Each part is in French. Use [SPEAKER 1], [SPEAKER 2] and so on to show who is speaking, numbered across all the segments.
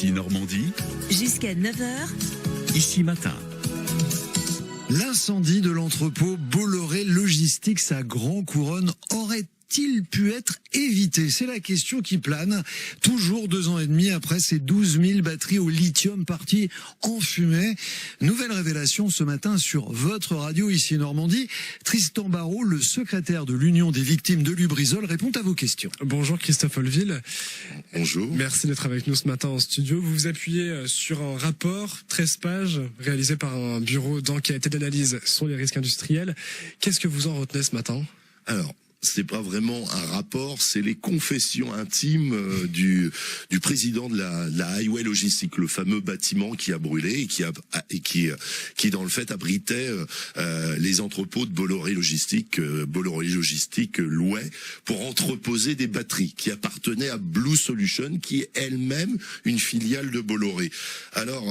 [SPEAKER 1] Ici Normandie,
[SPEAKER 2] jusqu'à 9h.
[SPEAKER 1] Ici Matin.
[SPEAKER 3] L'incendie de l'entrepôt Bolloré Logistics à Grand Couronne aurait-il pu être évité? C'est la question qui plane, toujours 2 ans et demi après ces 12 000 batteries au lithium parties en fumée. Nouvelle révélation ce matin sur votre radio ici Normandie. Tristan Barrault, le secrétaire de l'Union des victimes de Lubrizol, répond à vos questions.
[SPEAKER 4] Bonjour Christophe Olville.
[SPEAKER 5] Bonjour.
[SPEAKER 4] Merci d'être avec nous ce matin en studio. Vous vous appuyez sur un rapport, 13 pages, réalisé par un bureau d'enquête et d'analyse sur les risques industriels. Qu'est-ce que vous en retenez ce matin?
[SPEAKER 5] Alors, c'est pas vraiment un rapport, c'est les confessions intimes du président de la Highway Logistique, le fameux bâtiment qui a brûlé et qui dans le fait abritait les entrepôts de Bolloré Logistique. Bolloré Logistique louait pour entreposer des batteries qui appartenaient à Blue Solution, qui est elle-même une filiale de Bolloré. Alors,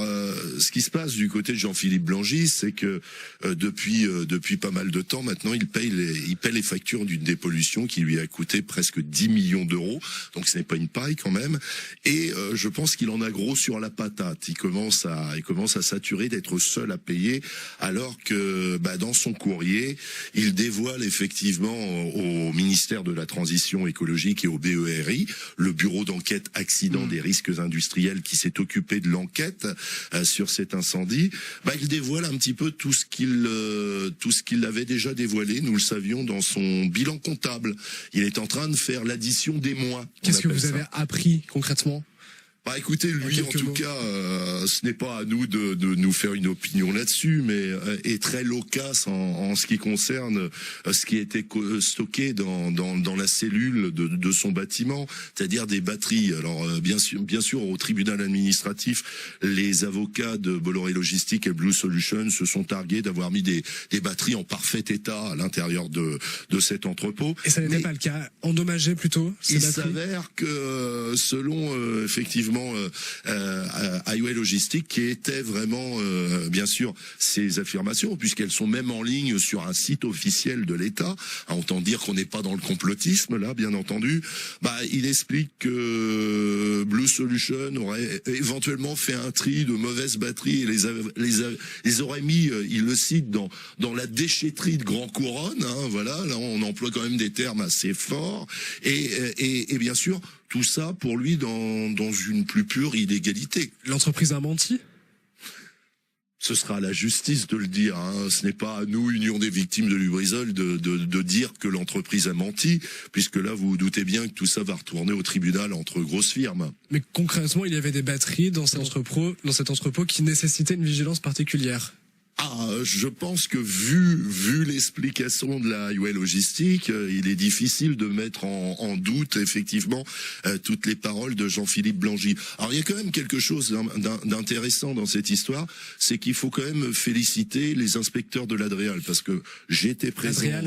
[SPEAKER 5] ce qui se passe du côté de Jean-Philippe Blangy, c'est que depuis pas mal de temps maintenant, il paie les factures d'une pollution qui lui a coûté presque 10 millions d'euros, donc ce n'est pas une paille quand même, et je pense qu'il en a gros sur la patate. Il commence à saturer d'être seul à payer, alors que dans son courrier, il dévoile effectivement au ministère de la Transition écologique et au BERI, le bureau d'enquête accident des risques industriels qui s'est occupé de l'enquête sur cet incendie, il dévoile un petit peu tout ce qu'il avait déjà dévoilé, nous le savions, dans son bilan comptable. Il est en train de faire l'addition des mois.
[SPEAKER 4] Qu'est-ce que vous avez appris concrètement?
[SPEAKER 5] Écoutez, lui, en tout cas, ce n'est pas à nous de nous faire une opinion là-dessus, mais est très loquace en ce qui concerne ce qui était stocké dans la cellule de son bâtiment, c'est-à-dire des batteries. Alors, bien sûr, au tribunal administratif, les avocats de Bolloré Logistique et Blue Solution se sont targués d'avoir mis des batteries en parfait état à l'intérieur de cet entrepôt.
[SPEAKER 4] Et ça n'était pas le cas, endommagé plutôt?
[SPEAKER 5] Il s'avère que, selon effectivement Highway Logistique, qui était vraiment bien sûr ces affirmations, puisqu'elles sont même en ligne sur un site officiel de l'État, autant dire qu'on n'est pas dans le complotisme là, bien entendu. Il explique que Blue Solution aurait éventuellement fait un tri de mauvaises batteries et les aurait mis, il le cite, dans la déchetterie de Grand Couronne, voilà, là on emploie quand même des termes assez forts, et bien sûr tout ça pour lui dans une plus pure illégalité.
[SPEAKER 4] L'entreprise a menti?
[SPEAKER 5] Ce sera à la justice de le dire. Ce n'est pas à nous, Union des victimes de Lubrizol, de dire que l'entreprise a menti, puisque là, vous vous doutez bien que tout ça va retourner au tribunal entre grosses firmes.
[SPEAKER 4] Mais concrètement, il y avait des batteries dans cet entrepôt qui nécessitaient une vigilance particulière.
[SPEAKER 5] Je pense que vu l'explication de la Highway Logistique, il est difficile de mettre en doute effectivement toutes les paroles de Jean-Philippe Blangy. Alors il y a quand même quelque chose d'intéressant dans cette histoire, c'est qu'il faut quand même féliciter les inspecteurs de l'Adréal, parce que j'étais présent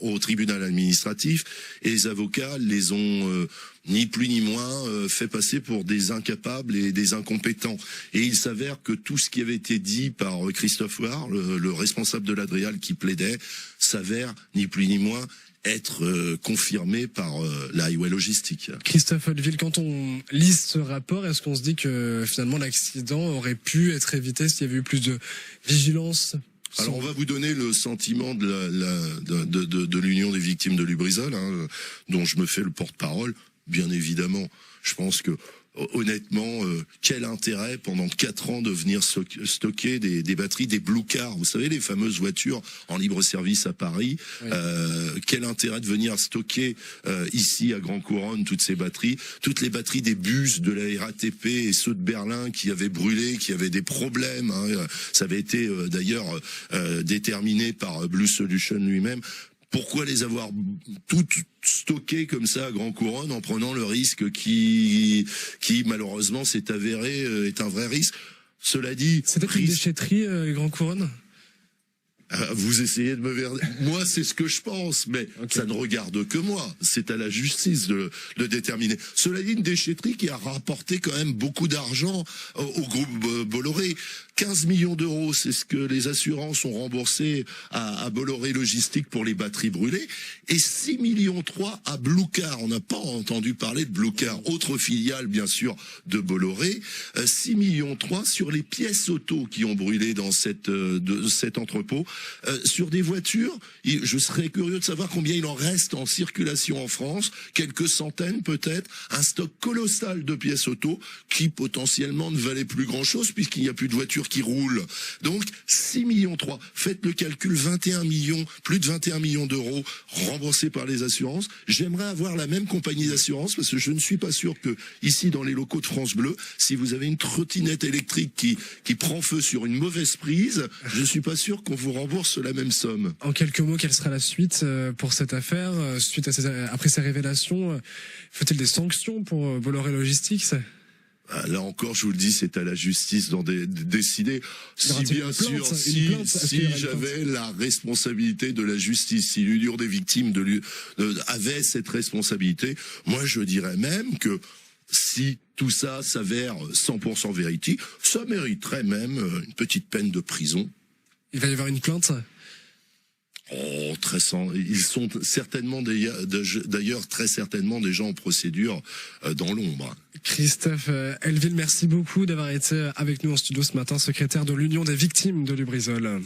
[SPEAKER 5] au tribunal administratif, et les avocats les ont ni plus ni moins fait passer pour des incapables et des incompétents. Et il s'avère que tout ce qui avait été dit par Christophe Ward, le responsable de l'Adréal qui plaidait, s'avère ni plus ni moins être confirmé par la Highway Logistique.
[SPEAKER 4] Christophe Olville, quand on lit ce rapport, est-ce qu'on se dit que finalement l'accident aurait pu être évité s'il y avait eu plus de vigilance?
[SPEAKER 5] Alors on va vous donner le sentiment de l'Union des victimes de Lubrizol, dont je me fais le porte-parole. Bien évidemment, je pense que honnêtement, quel intérêt pendant 4 ans de venir stocker des batteries, des Blue Cars, vous savez, les fameuses voitures en libre service à Paris. Oui. Quel intérêt de venir stocker ici à Grand Couronne toutes ces batteries, toutes les batteries des bus de la RATP et ceux de Berlin qui avaient brûlé, qui avaient des problèmes. Ça avait été d'ailleurs déterminé par Blue Solution lui-même. Pourquoi les avoir toutes stockées comme ça à Grand Couronne en prenant le risque qui malheureusement s'est avéré est un vrai risque? Cela dit,
[SPEAKER 4] c'était une déchetterie Grand Couronne?
[SPEAKER 5] Vous essayez de me verdir. Moi, c'est ce que je pense, mais
[SPEAKER 4] Ok.
[SPEAKER 5] ça ne regarde que moi. C'est à la justice de déterminer. Cela dit, une déchetterie qui a rapporté quand même beaucoup d'argent au groupe Bolloré. 15 millions d'euros, c'est ce que les assurances ont remboursé à Bolloré Logistique pour les batteries brûlées. Et 6 millions 3 à Bluecar. On n'a pas entendu parler de Bluecar, autre filiale, bien sûr, de Bolloré. 6 millions 3 sur les pièces auto qui ont brûlé dans cet entrepôt. Sur des voitures, je serais curieux de savoir combien il en reste en circulation en France, quelques centaines peut-être, un stock colossal de pièces auto qui potentiellement ne valait plus grand-chose puisqu'il n'y a plus de voitures qui roulent. Donc 6 millions 3, faites le calcul, 21 millions, plus de 21 millions d'euros remboursés par les assurances. J'aimerais avoir la même compagnie d'assurance parce que je ne suis pas sûr que ici dans les locaux de France Bleu, si vous avez une trottinette électrique qui prend feu sur une mauvaise prise, je ne suis pas sûr qu'on vous rembourse la même somme.
[SPEAKER 4] En quelques mots, quelle sera la suite pour cette affaire suite à après ces révélations? Faut-il des sanctions pour Bolloré Logistics?
[SPEAKER 5] Là encore, je vous le dis, c'est à la justice d'en décider. Si
[SPEAKER 4] aura-t-il
[SPEAKER 5] bien
[SPEAKER 4] une plainte,
[SPEAKER 5] sûr,
[SPEAKER 4] une plainte? Est-ce qu'il y
[SPEAKER 5] si
[SPEAKER 4] aura une
[SPEAKER 5] j'avais la responsabilité de la justice, si l'Union des victimes avait cette responsabilité, moi je dirais même que si tout ça s'avère 100% vérité, ça mériterait même une petite peine de prison.
[SPEAKER 4] Il va y avoir une plainte?
[SPEAKER 5] Oh, ils sont certainement d'ailleurs très certainement des gens en procédure dans l'ombre.
[SPEAKER 4] Christophe Helleville, merci beaucoup d'avoir été avec nous en studio ce matin, secrétaire de l'Union des victimes de Lubrizol.